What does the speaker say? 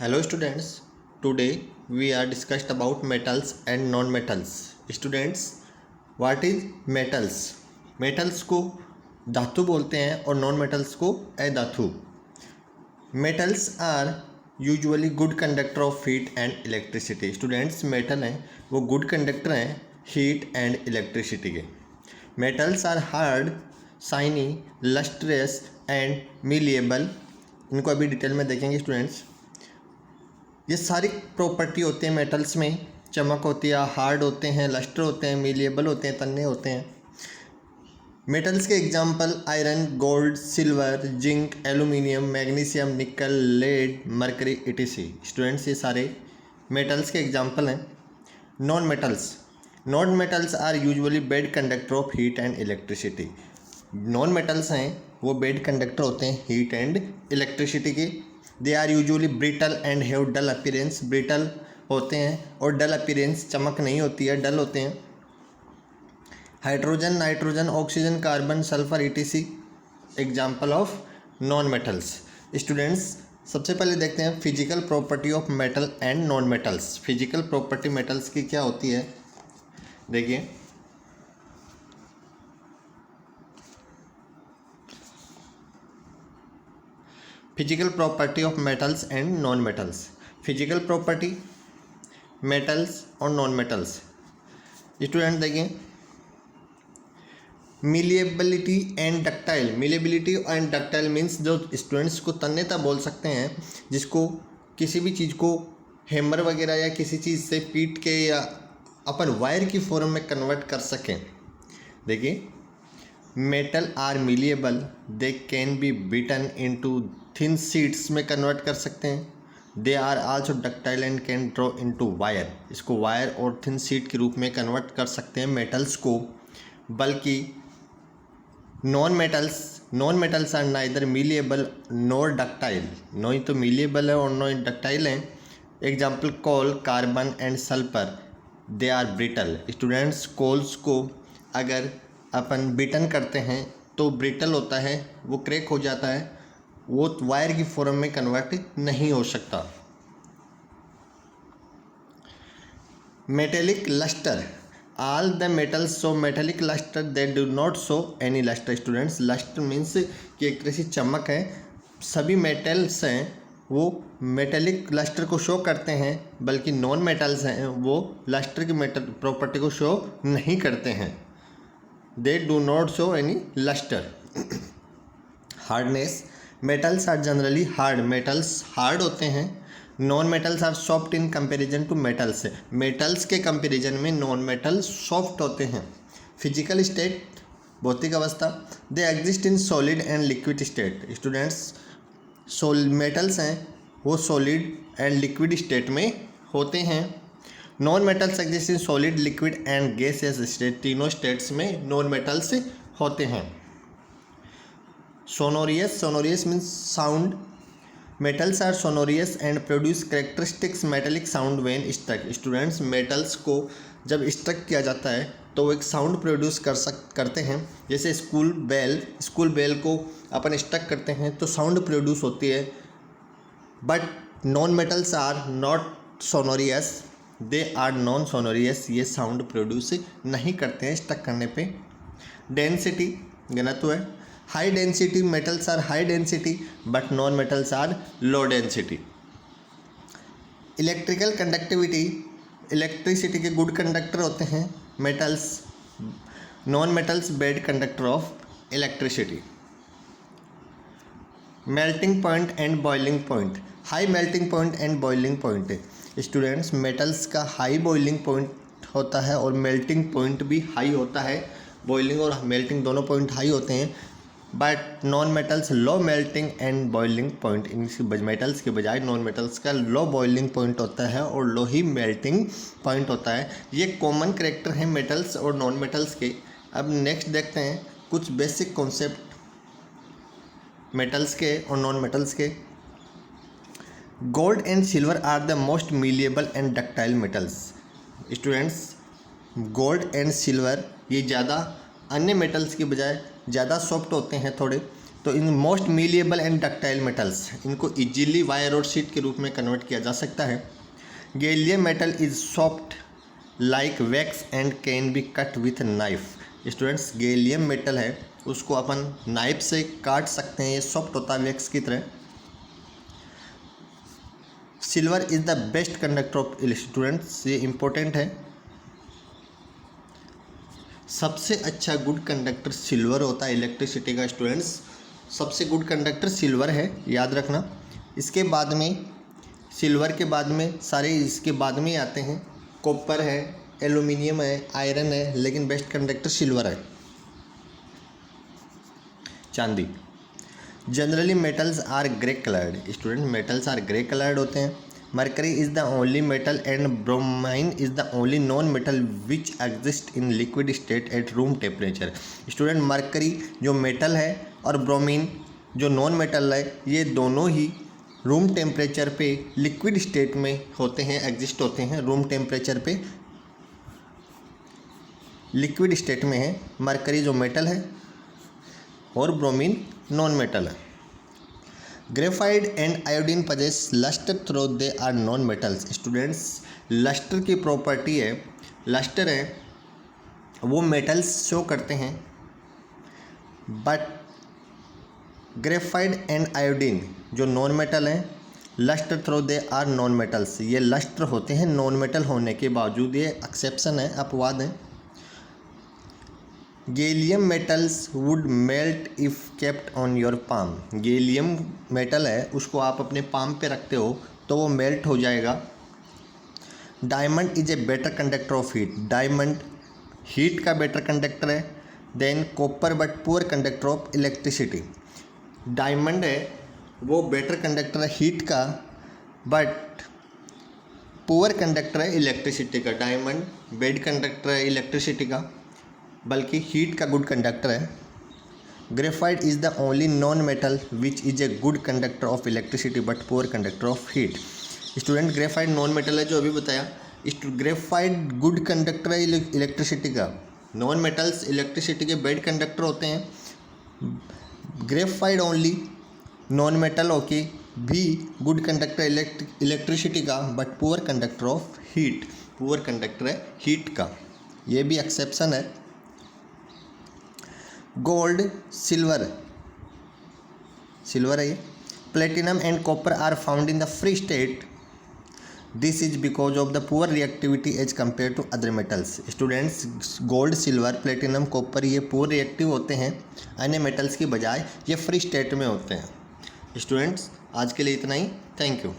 Hello students, today we are discussed about metals and non-metals. Students, what is metals? Metals को धातु बोलते हैं और non-metals को अधातु. Metals are usually good conductor of heat and electricity. Students, metal हैं वो good conductor हैं heat and electricity के. Metals are hard, shiny, lustrous and malleable. इनको अभी डिटेल में देखेंगे स्टूडेंट्स. ये सारी प्रॉपर्टी होते हैं मेटल्स में, चमक होती है, हार्ड होते हैं, लस्टर होते हैं, मिलिएबल होते हैं, तन्ने होते हैं. मेटल्स के example iron, gold, silver, zinc, aluminium, magnesium, nickel, lead, mercury etc. Students ये सारे मेटल्स के एग्जांपल हैं. Non metals are usually bad conductor of heat and electricity. Non metals हैं वो बेड कंडक्टर होते हैं हीट एंड इलेक्ट्रिसिटी के. They are usually brittle and have dull appearance. Brittle होते हैं और डल अपीयरेंस, चमक नहीं होती है, डल होते हैं. Hydrogen, nitrogen, oxygen, carbon, sulphur etc. Example of non metals. Students सबसे पहले देखते हैं physical property of metal and non metals. Physical property metals की क्या होती है देखिए. Physical property of metals and non metals. Physical property metals और नॉन मेटल्स. स्टूडेंट देखिए, malleability and ductile. Malleability and ductile means जो स्टूडेंट्स को तन्यता बोल सकते हैं, जिसको किसी भी चीज़ को हैमर वगैरह या किसी चीज़ से पीट के या अपन वायर की फॉर्म में कन्वर्ट कर सकें. देखिए, metal are malleable, they can be beaten into thin sheets में कन्वर्ट कर सकते हैं. They are also ductile and can draw into wire. इसको वायर और थिन शीट के रूप में कन्वर्ट कर सकते हैं मेटल्स को. बल्कि non metals are neither malleable nor ductile. नो ही तो मिलिएबल है और नो ही डक्टाइल है. Example coal, carbon and sulphur, they are brittle. Students coals को अगर अपन बीटन करते हैं तो ब्रिटल होता है, वो क्रैक हो जाता है, वो वायर की फॉर्म में कन्वर्ट नहीं हो सकता. Metallic lustre. All the metals show metallic lustre, they do not show any lustre. Students lustre means कि एक तरह से चमक है. सभी मेटल्स हैं वो मेटेलिक लस्टर को शो करते हैं, बल्कि नॉन मेटल्स हैं वो लस्टर की मेटल प्रॉपर्टी को शो नहीं करते हैं. They do not show any lustre. Hardness. Metals are generally hard. Metals hard होते हैं. Non metals are soft in comparison to metals. Metals के कंपैरिजन में नॉन मेटल्स सॉफ्ट होते हैं. फिजिकल स्टेट, भौतिक अवस्था. They exist in solid and liquid state. Students metals हैं वो सॉलिड एंड लिक्विड स्टेट में होते हैं. Non metals exist in solid, liquid and gaseous state. तीनों स्टेट्स में नॉन मेटल्स होते हैं. Sonorous means sound. Metals are sonorous and produce characteristics metallic sound when struck. Students metals को जब struck किया जाता है तो वो एक साउंड प्रोड्यूस करते हैं. जैसे स्कूल बेल को अपन स्ट्रक करते हैं तो साउंड प्रोड्यूस होती है. But non metals are not sonorous, they are non sonorous. ये साउंड प्रोड्यूस नहीं करते हैं स्ट्रक करने पे. डेंसिटी घनत्व है. High density metals are high density but non metals are low density. Electrical conductivity. Electricity के गुड कंडक्टर होते हैं metals. Non metals bad conductor of electricity. Melting point and boiling point. High melting point and boiling point. Students metals का high boiling point होता है और melting point भी high होता है. बॉइलिंग और मेल्टिंग दोनों पॉइंट हाई होते हैं. But non metals low melting and boiling point. In metals के बजाय नॉन मेटल्स का लो बॉइलिंग पॉइंट होता है और लो ही मेल्टिंग पॉइंट होता है. ये कॉमन कैरेक्टर हैं मेटल्स और नॉन मेटल्स के. अब नेक्स्ट देखते हैं कुछ बेसिक कॉन्सेप्ट मेटल्स के और नॉन मेटल्स के. Gold and silver are the most malleable and ductile metals. Students gold and silver ये ज़्यादा अन्य मेटल्स के बजाय ज़्यादा सॉफ्ट होते हैं थोड़े. तो इन most malleable and ductile metals, इनको इजीली वायर और शीट के रूप में कन्वर्ट किया जा सकता है। Gallium metal is soft like wax and can be cut with knife. Students, gallium metal है उसको अपन नाइफ से काट सकते हैं, ये सॉफ्ट होता है वैक्स की तरह। Silver is the best conductor of, students ये इंपॉर्टेंट है, सबसे अच्छा गुड कंडक्टर सिल्वर होता है इलेक्ट्रिसिटी का। स्टूडेंट्स, सबसे गुड कंडक्टर सिल्वर है, याद रखना। इसके बाद में, सिल्वर के बाद में सारे इसके बाद में आते हैं, कॉपर है, एल्यूमिनियम है, आयरन है, लेकिन बेस्ट कंडक्टर सिल्वर है। चांदी। Generally metals are grey coloured. Student, metals are grey coloured होते हैं। Mercury is the only metal and bromine is the only non metal which exist in liquid state at room temperature. Student, mercury जो metal है और bromine जो non metal है, ये दोनों ही रूम टेम्परेचर पे लिक्विड स्टेट में होते हैं, एग्जिस्ट होते हैं। रूम टेम्परेचर पे लिक्विड स्टेट में है। मरकरी जो मेटल है और ब्रोमीन नॉन मेटल है। Graphite and iodine possess lustre through they are non metals. Students, lustre की प्रॉपर्टी है, लस्टर है वो मेटल्स शो करते हैं, बट ग्रेफाइट एंड आयोडीन जो नॉन मेटल हैं, lustre through they are non metals, ये लस्टर होते हैं नॉन मेटल होने के बावजूद। ये एक्सेप्शन है, अपवाद है। Gallium metals would melt if kept on your palm. Gallium metal है उसको आप अपने पाम पे रखते हो तो वो मेल्ट हो जाएगा। Diamond is a better conductor of heat. Diamond heat का बेटर कंडक्टर है than copper but poor conductor of electricity. Diamond है वो बेटर कंडक्टर है हीट का, बट पुअर कंडक्टर है इलेक्ट्रिसिटी का। डायमंड बेड कंडक्टर है इलेक्ट्रिसिटी का, बल्कि हीट का गुड कंडक्टर है। Graphite is the only non metal which is a good conductor of electricity but poor conductor of heat. Student, graphite non metal है जो अभी बताया। ग्रेफाइट गुड कंडक्टर है इलेक्ट्रिसिटी का। नॉन मेटल्स इलेक्ट्रिसिटी के bad conductor होते हैं। Graphite only non metal होके भी गुड कंडक्टर इलेक्ट्रिसिटी का, but poor conductor of heat. Poor conductor है हीट का, ये भी एक्सेप्शन है। गोल्ड, सिल्वर है ये। Platinum and copper are found in the free state. This is because of the poor reactivity as compare to other metals. Students, gold, silver, platinum, copper ये poor reactive होते हैं अन्य metals की बजाय, ये free state में होते हैं। स्टूडेंट्स, आज के लिए इतना ही। Thank you.